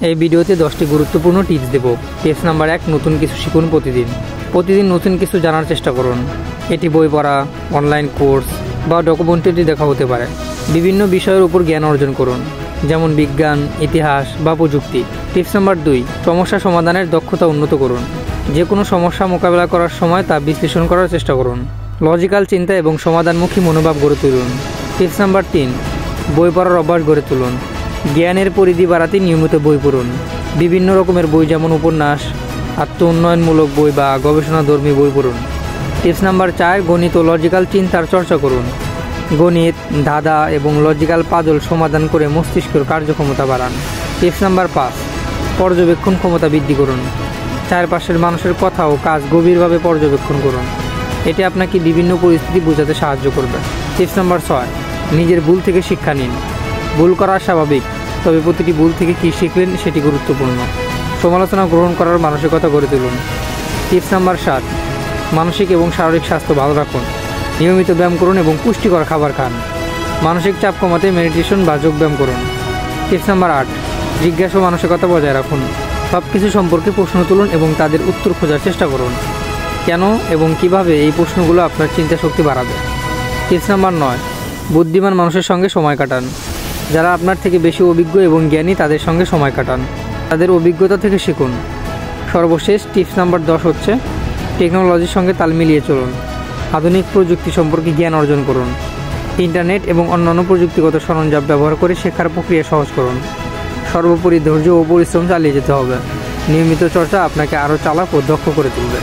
এই ভিডিওতে 10টি গুরুত্বপূর্ণ টিপস দেব। টিপস নাম্বার 1, নতুন কিছু শিখুন প্রতিদিন। প্রতিদিন নতুন কিছু জানার চেষ্টা করুন। এটি বই পড়া, অনলাইন কোর্স বা ডকুমেন্টারি দেখা হতে পারে। বিভিন্ন বিষয়ের উপর জ্ঞান অর্জন করুন, যেমন বিজ্ঞান, ইতিহাস বা প্রযুক্তি। টিপস নাম্বার 2, সমস্যা সমাধানের দক্ষতা উন্নত করুন। যে কোনো সমস্যা মোকাবেলা করার সময় তা বিশ্লেষণ করার চেষ্টা করুন। লজিক্যাল চিন্তা এবং সমাধানমুখী মনোভাব গড়ে তুলুন। টিপস নাম্বার 3, বই পড়ার অভ্যাস গড়ে তুলুন। জ্ঞানের পরিধি বাড়াতে নিয়মিত বই পড়ুন। বিভিন্ন রকমের বই, যেমন উপন্যাস, আত্ম উন্নয়নমূলক বই বা গবেষণাধর্মী বই পড়ুন। টিপস নাম্বার 4, গণিত ও লজিক্যাল চিন্তার চর্চা করুন। গণিত, ধাঁধা এবং লজিক্যাল পাজল সমাধান করে মস্তিষ্কের কার্যক্ষমতা বাড়ান। টিপস নাম্বার 5, পর্যবেক্ষণ ক্ষমতা বৃদ্ধি করুন। চারপাশের মানুষের কথা ও কাজ গভীরভাবে পর্যবেক্ষণ করুন। এটি আপনাকে বিভিন্ন পরিস্থিতি বোঝাতে সাহায্য করবে। টিপস নাম্বার 6, নিজের ভুল থেকে শিক্ষা নিন। ভুল করা স্বাভাবিক, তবে প্রতিটি ভুল থেকে কী শিখলেন সেটি গুরুত্বপূর্ণ। সমালোচনা গ্রহণ করার মানসিকতা গড়ে তুলুন। টিপস নাম্বার 7, মানসিক এবং শারীরিক স্বাস্থ্য ভালো রাখুন। নিয়মিত ব্যায়াম করুন এবং পুষ্টিকর খাবার খান। মানসিক চাপ কমাতে মেডিটেশন বা যোগব্যায়াম করুন। টিপস নাম্বার 8, জিজ্ঞাসা মানসিকতা বজায় রাখুন। সব কিছু সম্পর্কে প্রশ্ন তুলুন এবং তাদের উত্তর খোঁজার চেষ্টা করুন। কেন এবং কিভাবে, এই প্রশ্নগুলো আপনার চিন্তা শক্তি বাড়াবে। টিপস নাম্বার 9, বুদ্ধিমান মানুষের সঙ্গে সময় কাটান। যারা আপনার থেকে বেশি অভিজ্ঞ এবং জ্ঞানী, তাদের সঙ্গে সময় কাটান। তাদের অভিজ্ঞতা থেকে শিখুন। সর্বশেষ টিপস নাম্বার 10 হচ্ছে, টেকনোলজির সঙ্গে তাল মিলিয়ে চলুন। আধুনিক প্রযুক্তি সম্পর্কে জ্ঞান অর্জন করুন। ইন্টারনেট এবং অন্যান্য প্রযুক্তিগত সরঞ্জাম ব্যবহার করে শেখার প্রক্রিয়া সহজ করুন। সর্বোপরি ধৈর্য ও পরিশ্রম চালিয়ে যেতে হবে। নিয়মিত চর্চা আপনাকে আরও চালাক ও দক্ষ করে তুলবে।